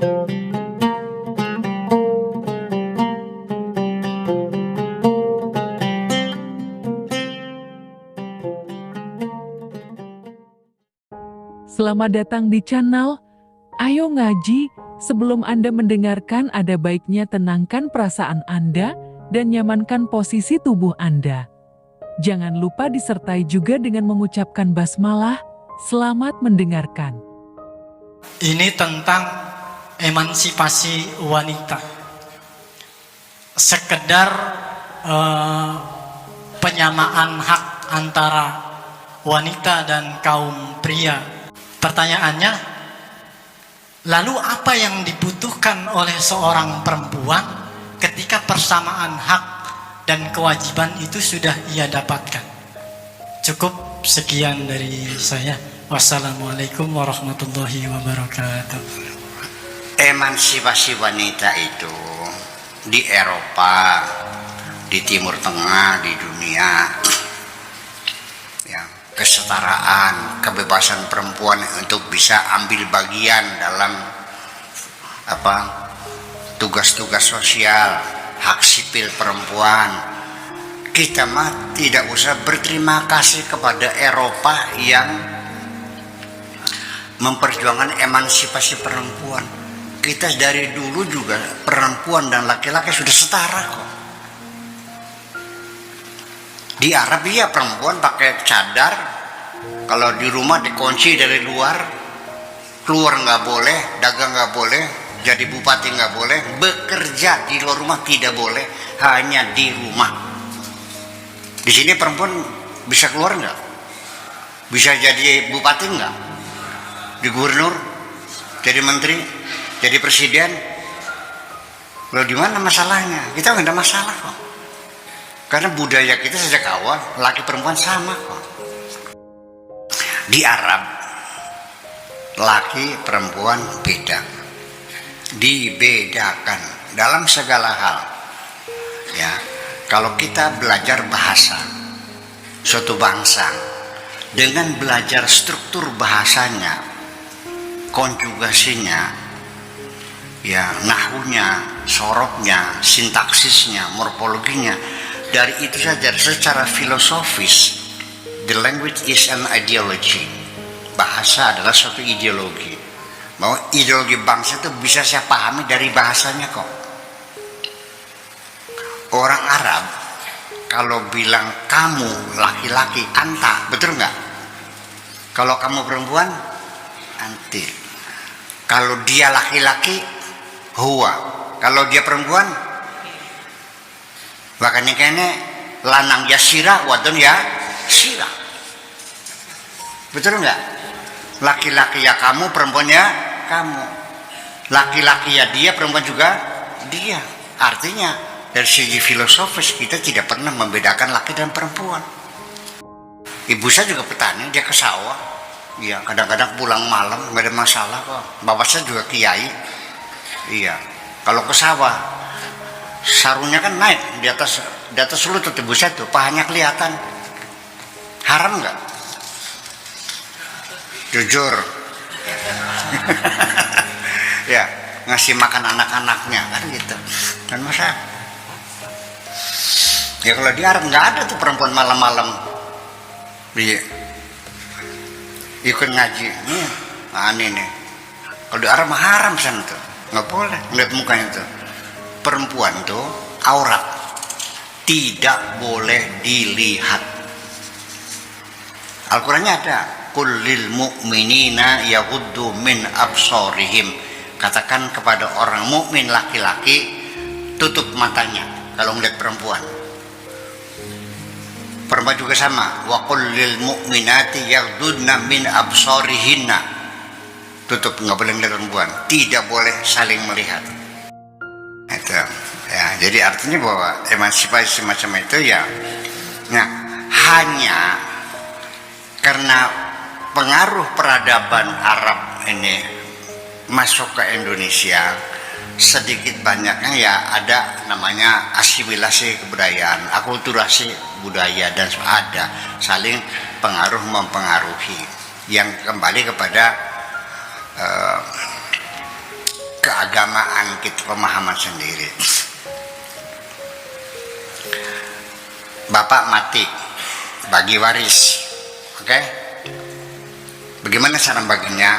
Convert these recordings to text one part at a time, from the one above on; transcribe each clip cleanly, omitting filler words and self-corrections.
Selamat datang di channel Ayo Ngaji. Sebelum Anda mendengarkan, ada baiknya tenangkan perasaan Anda dan nyamankan posisi tubuh Anda. Jangan lupa disertai juga dengan mengucapkan basmalah. Selamat mendengarkan. Ini tentang emansipasi wanita. Sekedar penyamaan hak antara wanita dan kaum pria. Pertanyaannya, lalu apa yang dibutuhkan oleh seorang perempuan ketika persamaan hak dan kewajiban itu sudah ia dapatkan? Cukup sekian dari saya. Wassalamualaikum warahmatullahi wabarakatuh. Emansipasi wanita itu di Eropa, di Timur Tengah, di dunia, ya, kesetaraan, kebebasan perempuan untuk bisa ambil bagian dalam tugas-tugas sosial, hak sipil perempuan. Kita mah tidak usah berterima kasih kepada Eropa yang memperjuangkan emansipasi perempuan. Kita dari dulu juga perempuan dan laki-laki sudah setara kok. Di Arab ya perempuan pakai cadar, kalau di rumah dikunci dari luar, keluar nggak boleh, dagang nggak boleh, jadi bupati nggak boleh, bekerja di luar rumah tidak boleh, hanya di rumah. Di sini perempuan bisa keluar nggak? Bisa jadi bupati nggak? Di gubernur, jadi menteri, jadi presiden? Lalu di mana masalahnya? Kita nggak ada masalah kok. Karena budaya kita sejak awal laki perempuan sama kok. Di Arab laki perempuan beda, dibedakan dalam segala hal. Ya, kalau kita belajar bahasa suatu bangsa dengan belajar struktur bahasanya, konjugasinya, ya, nahwunya, sorobnya, sintaksisnya, morfologinya, dari itu saja secara filosofis, the language is an ideology. Bahasa adalah suatu ideologi. Bahwa ideologi bangsa itu bisa saya pahami dari bahasanya kok. Orang Arab kalau bilang kamu laki-laki, anta, betul nggak? Kalau kamu perempuan, anti. Kalau dia laki-laki, huwa. Kalau dia perempuan, makanya kayaknya lanang ya sirah, wadon ya sirah. Betul nggak? Laki-laki ya kamu, perempuan ya kamu. Laki-laki ya dia, perempuan juga dia. Artinya dari segi filosofis kita tidak pernah membedakan laki dan perempuan. Ibu saya juga petani, dia ke sawah. Iya, kadang-kadang pulang malam nggak ada masalah kok. Bapak saya juga kiai. Iya, kalau ke sawah sarungnya kan naik di atas lutut ibu saya tuh, pahanya kelihatan. Haram nggak? Jujur. Ya, ngasih makan anak-anaknya kan gitu. Dan masa ya kalau di Arab nggak ada tuh perempuan malam-malam ikut ngaji nih, aneh nih. Kalau di Arab haram sana tuh, nggak boleh ngeliat mukanya tuh. Perempuan tuh aurat, tidak boleh dilihat. Al-Qurannya ada, kullil mu'minina yaghuddu min absarihim. Katakan kepada orang mukmin laki-laki, tutup matanya kalau melihat perempuan. Perempuan juga sama, wa kullil mu'minati yaghuddna min absarihinna. Tutup, nggak boleh melihat perempuan, tidak boleh saling melihat. Itu ya, jadi artinya bahwa emansipasi semacam itu ya, nah, hanya karena pengaruh peradaban Arab ini masuk ke Indonesia, sedikit banyaknya ya ada namanya asimilasi kebudayaan, akulturasi budaya, dan ada saling pengaruh mempengaruhi yang kembali kepada keagamaan kita, pemahaman sendiri. Bapak mati, bagi waris, oke? Bagaimana cara baginya?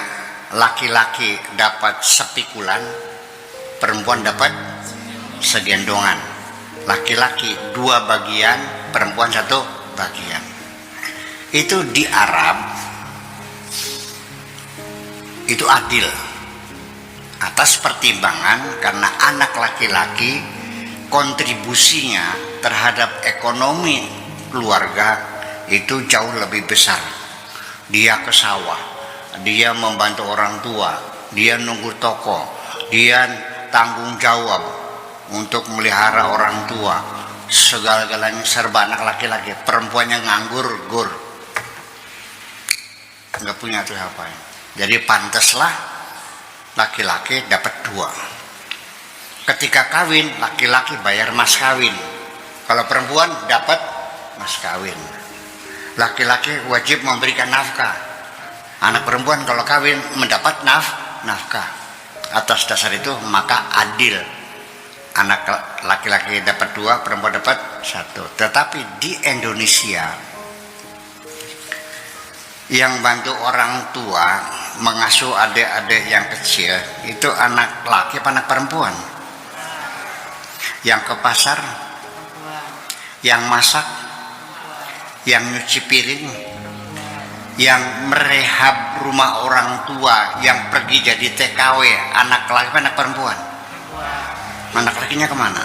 Laki-laki dapat sepikulan, perempuan dapat segendongan. Laki-laki 2 bagian, perempuan 1 bagian. Itu di Arab itu adil atas pertimbangan karena anak laki-laki kontribusinya terhadap ekonomi keluarga itu jauh lebih besar. Dia ke sawah, dia membantu orang tua, dia nunggu toko, dia tanggung jawab untuk melihara orang tua, segala-galanya serba anak laki-laki. Perempuannya nganggur, nggak punya tuh apa. Jadi pantaslah laki-laki dapat 2. Ketika kawin, laki-laki bayar mas kawin. Kalau perempuan dapat mas kawin. Laki-laki wajib memberikan nafkah. Anak perempuan kalau kawin mendapat nafkah. Atas dasar itu maka adil. Anak laki-laki dapat 2, perempuan dapat 1. Tetapi di Indonesia yang bantu orang tua mengasuh adik-adik yang kecil itu anak laki apa anak perempuan? Yang ke pasar, yang masak, yang nyuci piring, yang merehab rumah orang tua, yang pergi jadi TKW, anak laki apa anak perempuan? Anak lakinya kemana?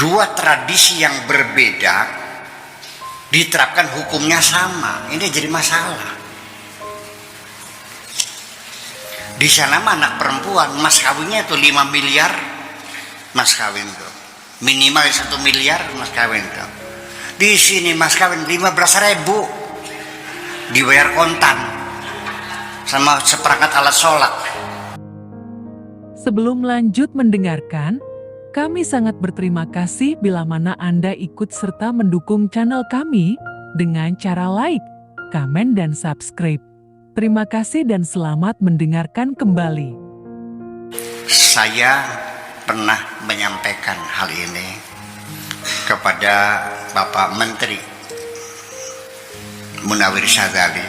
2 tradisi yang berbeda diterapkan hukumnya sama. Ini jadi masalah. Di sana anak perempuan mas kawinnya itu 5 miliar mas kawin tuh. Minimal 1 miliar mas kawin tuh. Di sini mas kawin 15.000 dibayar kontan sama seperangkat alat sholat. Sebelum lanjut mendengarkan, kami sangat berterima kasih bila mana Anda ikut serta mendukung channel kami dengan cara like, komen, dan subscribe. Terima kasih dan selamat mendengarkan kembali. Saya pernah menyampaikan hal ini kepada Bapak Menteri Munawir Syadzali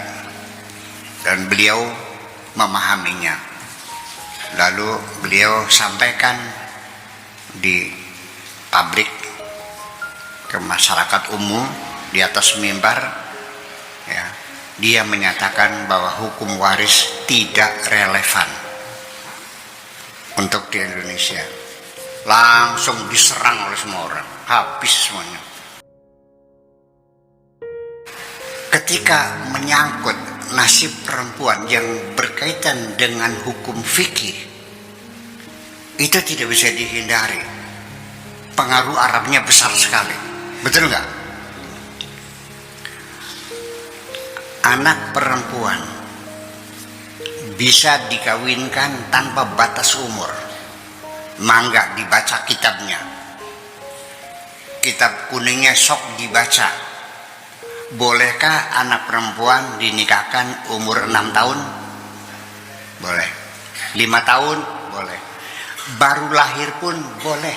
dan beliau memahaminya. Lalu beliau sampaikan di publik ke masyarakat umum di atas mimbar, ya, dia menyatakan bahwa hukum waris tidak relevan untuk di Indonesia. Langsung diserang oleh semua orang, habis semuanya. Ketika menyangkut nasib perempuan yang berkaitan dengan hukum fikih, itu tidak bisa dihindari. Pengaruh Arabnya besar sekali. Betul nggak? Anak perempuan bisa dikawinkan tanpa batas umur. Mangga dibaca kitabnya. Kitab kuningnya sok dibaca. Bolehkah anak perempuan dinikahkan umur 6 tahun? Boleh. 5 tahun? Boleh. Baru lahir pun boleh.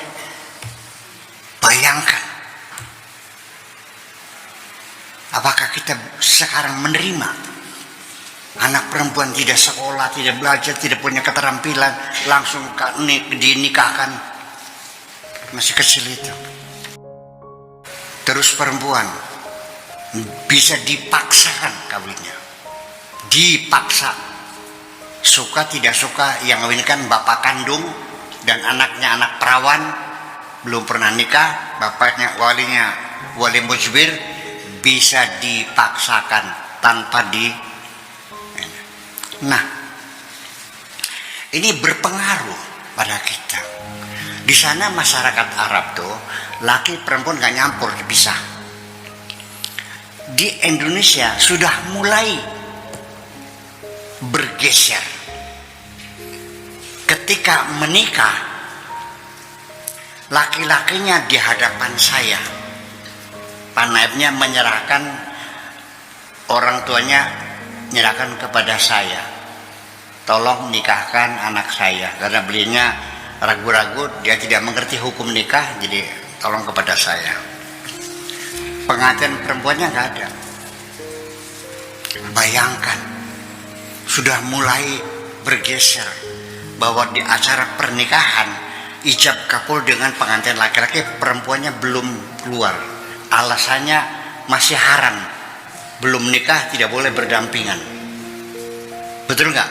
Bayangkan, apakah kita sekarang menerima anak perempuan tidak sekolah, tidak belajar, tidak punya keterampilan, langsung dinikahkan masih kecil itu? Terus perempuan bisa dipaksakan kawinnya, dipaksa, suka tidak suka, yang kawinkan bapak kandung dan anaknya anak perawan, belum pernah nikah, bapaknya wali mujbir, bisa dipaksakan tanpa Nah, ini berpengaruh pada kita. Di sana masyarakat Arab tuh laki perempuan gak nyampur, dipisah. Di Indonesia sudah mulai bergeser. Ketika menikah, laki-lakinya di hadapan saya, Pak Naibnya menyerahkan orang tuanya menyerahkan kepada saya, tolong nikahkan anak saya, karena belinya ragu-ragu, dia tidak mengerti hukum nikah, jadi tolong kepada saya. Pengantin perempuannya nggak ada. Bayangkan, sudah mulai bergeser bahwa di acara pernikahan ijab kabul dengan pengantin laki-laki, perempuannya belum keluar, alasannya masih haram, belum nikah, tidak boleh berdampingan. Betul nggak?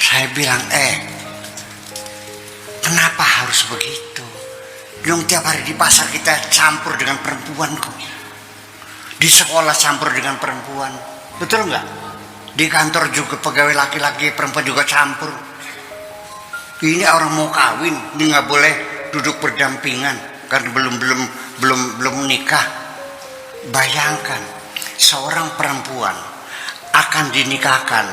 Saya bilang, kenapa harus begitu? Yang tiap hari di pasar kita campur dengan perempuan kok, di sekolah campur dengan perempuan, betul nggak? Di kantor juga pegawai laki-laki, perempuan juga campur. Ini orang mau kawin, ini nggak boleh duduk berdampingan karena belum nikah. Bayangkan, seorang perempuan akan dinikahkan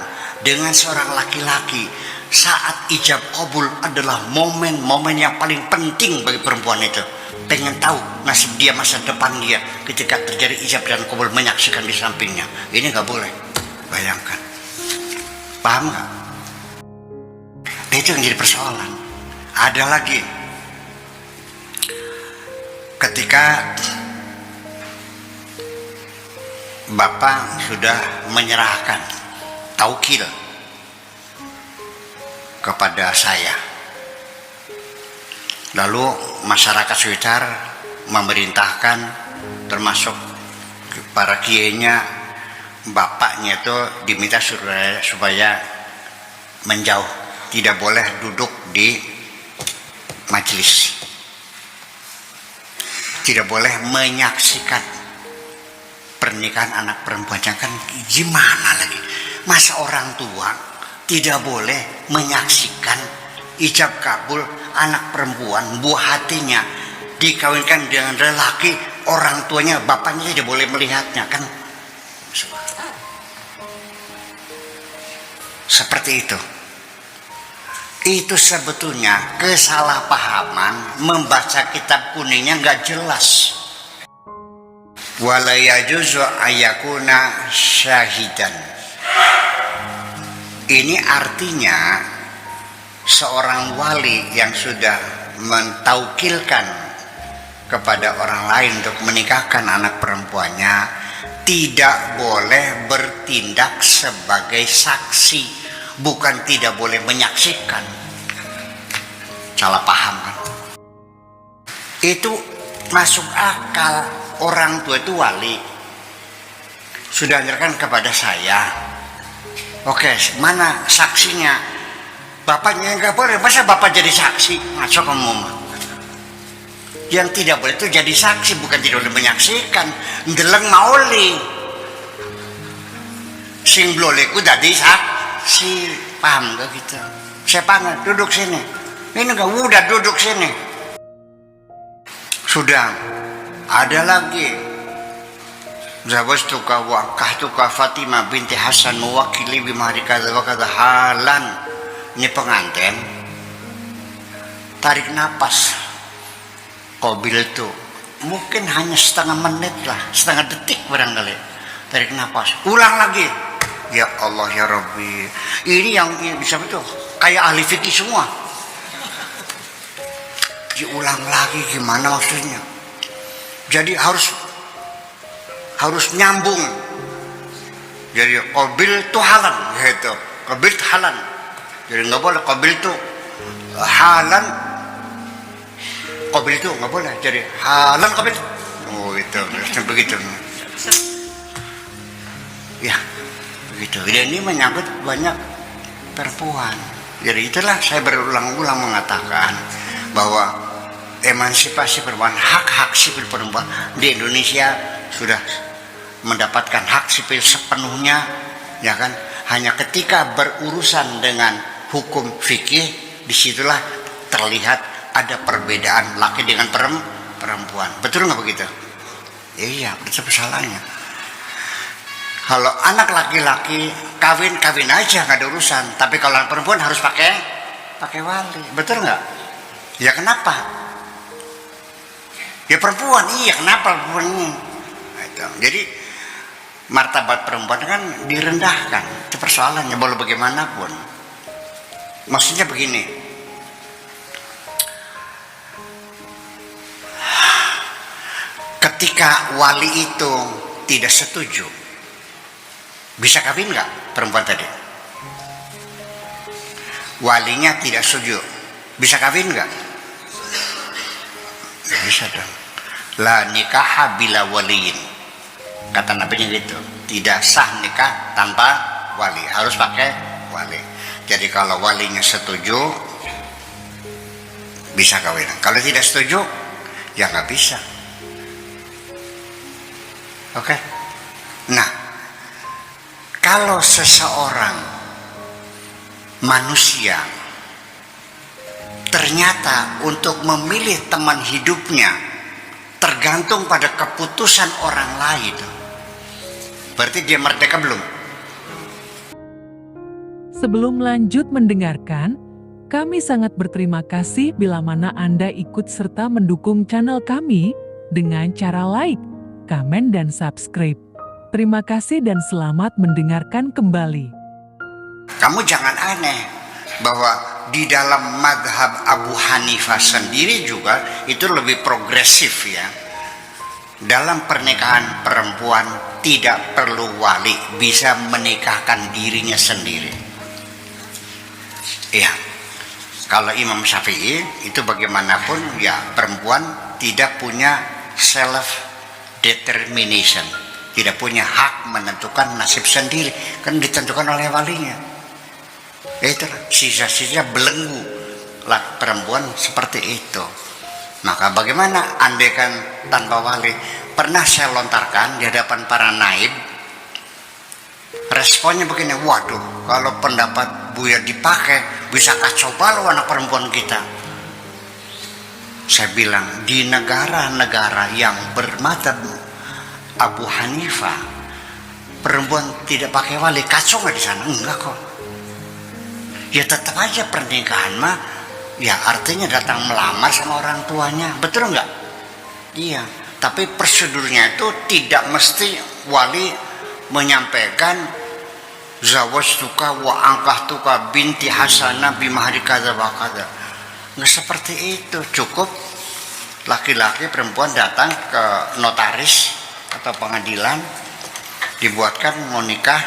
dengan seorang laki-laki saat ijab kabul adalah momen-momen yang paling penting bagi perempuan itu. Pengen tahu nasib dia, masa depan dia ketika terjadi ijab dan kabul, menyaksikan di sampingnya. Ini nggak boleh. Bayangkan, paham nggak? Itu yang jadi persoalan. Ada lagi, ketika Bapak sudah menyerahkan taukil kepada saya, lalu masyarakat sekitar memerintahkan, termasuk para kiainya, bapaknya itu diminta supaya menjauh, tidak boleh duduk di majelis, tidak boleh menyaksikan pernikahan anak perempuannya. Kan gimana lagi, masa orang tua tidak boleh menyaksikan ijab kabul anak perempuan, buah hatinya dikawinkan dengan lelaki, orang tuanya, bapaknya tidak boleh melihatnya, kan seperti itu. Itu sebetulnya kesalahpahaman, membaca kitab kuningnya nggak jelas. Wala yajuzu ayakuna syahidan. Ini artinya seorang wali yang sudah mentaukilkan kepada orang lain untuk menikahkan anak perempuannya tidak boleh bertindak sebagai saksi, bukan tidak boleh menyaksikan. Salah paham kan? Itu masuk akal. Orang tua itu wali sudah menyerahkan kepada saya. Oke, mana saksinya? Bapaknya nggak boleh, masa bapak jadi saksi? Masuk kamu. Yang tidak boleh itu jadi saksi, bukan tidak boleh menyaksikan. Ndeleng maoli sing bloleku dadi saksi, paham gak gitu? Saya paham, duduk sini. Ini nggak udah duduk sini. Sudah. Ada lagi, zawajtuka wa kahtuka Fatimah binti Hasan mewakili bimahri kadza wa kadza halan. Ini pengantin tarik napas, qabil itu mungkin hanya setengah menit lah, setengah detik barangkali, tarik napas, ulang lagi. Ya Allah ya Rabbi, ini yang bisa betul kayak ahli fikih semua. Diulang lagi, gimana maksudnya? Jadi harus nyambung. Jadi qabil itu halan, gitu. Qabil itu halan. Jadi nggak boleh qabil itu halan. Qabil itu nggak boleh. Jadi halan qabil. Oh itu begitu. Ya begitu. Dan ini menyangkut banyak perempuan. Jadi itulah saya berulang-ulang mengatakan bahwa emansipasi perempuan, hak-hak sipil perempuan di Indonesia sudah mendapatkan hak sipil sepenuhnya, ya kan? Hanya ketika berurusan dengan hukum fikih, disitulah terlihat ada perbedaan laki dengan perempuan. Betul nggak begitu? Iya, itu masalahnya. Kalau anak laki-laki kawin aja nggak ada urusan, tapi kalau anak perempuan harus pakai wali. Betul nggak? Ya kenapa? Ya perempuan, iya kenapa perempuan ini? Jadi martabat perempuan kan direndahkan. Itu persoalannya, boleh bagaimanapun. Maksudnya begini, ketika wali itu tidak setuju, bisa kawin nggak perempuan tadi? Walinya tidak setuju, bisa kawin nggak? Bisa dong. La nikaha bila waliin, kata Nabi gitu. Tidak sah nikah tanpa wali, harus pakai wali. Jadi kalau walinya setuju, bisa kawin. Kalau tidak setuju, ya nggak bisa. Oke. Nah, kalau seseorang manusia ternyata untuk memilih teman hidupnya tergantung pada keputusan orang lain, berarti dia merdeka belum? Sebelum lanjut mendengarkan, kami sangat berterima kasih bila mana Anda ikut serta mendukung channel kami dengan cara like, komen, dan subscribe. Terima kasih dan selamat mendengarkan kembali. Kamu jangan aneh bahwa di dalam madhab Abu Hanifah sendiri juga itu lebih progresif ya. Dalam pernikahan perempuan tidak perlu wali, bisa menikahkan dirinya sendiri. Ya, kalau Imam Syafi'i itu bagaimanapun ya perempuan tidak punya self determination, tidak punya hak menentukan nasib sendiri, kan ditentukan oleh walinya. Itu sisa-sisa belenggu lah perempuan seperti itu. Maka bagaimana andaikan tanpa wali? Pernah saya lontarkan di hadapan para naib, responnya begini, waduh kalau pendapat Buya dipakai bisa kacau balau anak perempuan kita. Saya bilang di negara-negara yang bermadzhab Abu Hanifah perempuan tidak pakai wali, kacau nggak di sana? Enggak kok. Ya tetap aja pernikahan mah ya artinya datang melamar sama orang tuanya, betul nggak? Iya, tapi prosedurnya itu tidak mesti wali menyampaikan zawajtuka wa ankahtuka binti Hasanah bimahri kadza wa kadza. Nggak seperti itu, cukup laki-laki perempuan datang ke notaris atau pengadilan, dibuatkan mau nikah,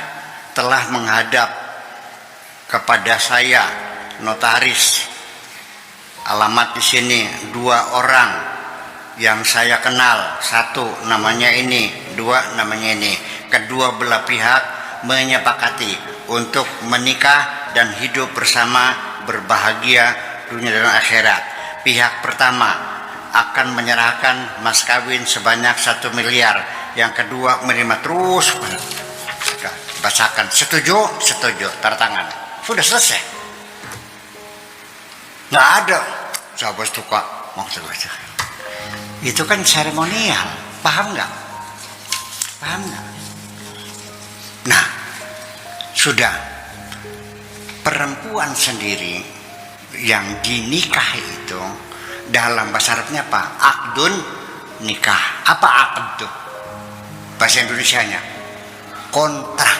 telah menghadap kepada saya notaris, alamat di sini, 2 orang yang saya kenal, 1 namanya ini, 2 namanya ini, kedua belah pihak menyepakati untuk menikah dan hidup bersama berbahagia dunia dan akhirat. Pihak pertama akan menyerahkan mas kawin sebanyak 1 miliar, yang kedua menerima terus. Sudah bacakan, setuju, setuju, tanda tangan, sudah selesai. Nggak ada sahabat suka maksud baca. Itu kan seremonial, paham nggak? Paham nggak? Nah, sudah perempuan sendiri yang dinikahi itu dalam bahasa Arabnya apa? Akdun nikah. Apa akd? Bahasa Indonesianya kontrak.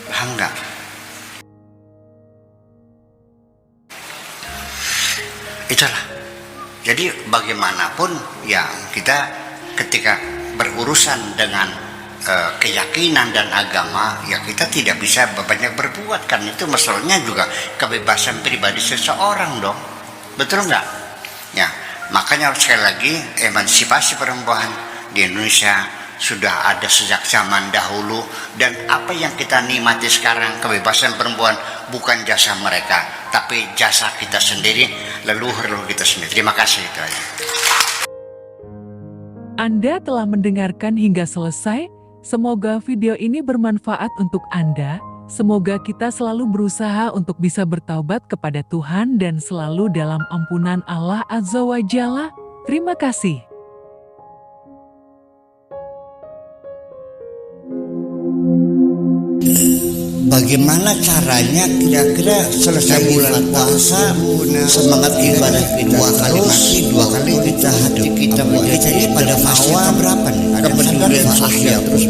Paham nggak? Itulah. Jadi bagaimanapun ya kita ketika berurusan dengan keyakinan dan agama ya kita tidak bisa banyak berbuat, kan itu masalahnya juga kebebasan pribadi seseorang dong, betul nggak? Ya makanya sekali lagi emansipasi perempuan di Indonesia sudah ada sejak zaman dahulu, dan apa yang kita nikmati sekarang kebebasan perempuan bukan jasa mereka tapi jasa kita sendiri, leluhur kita sendiri. Terima kasih, itu aja. Anda telah mendengarkan hingga selesai. Semoga video ini bermanfaat untuk Anda. Semoga kita selalu berusaha untuk bisa bertaubat kepada Tuhan dan selalu dalam ampunan Allah Azza wa Jalla. Terima kasih. bagaimana caranya kira-kira selesai bulan puasa, semangat ibadah kita dua kali kita hadapi kita ini pada fase berapa nih? Kepedulian sosial terus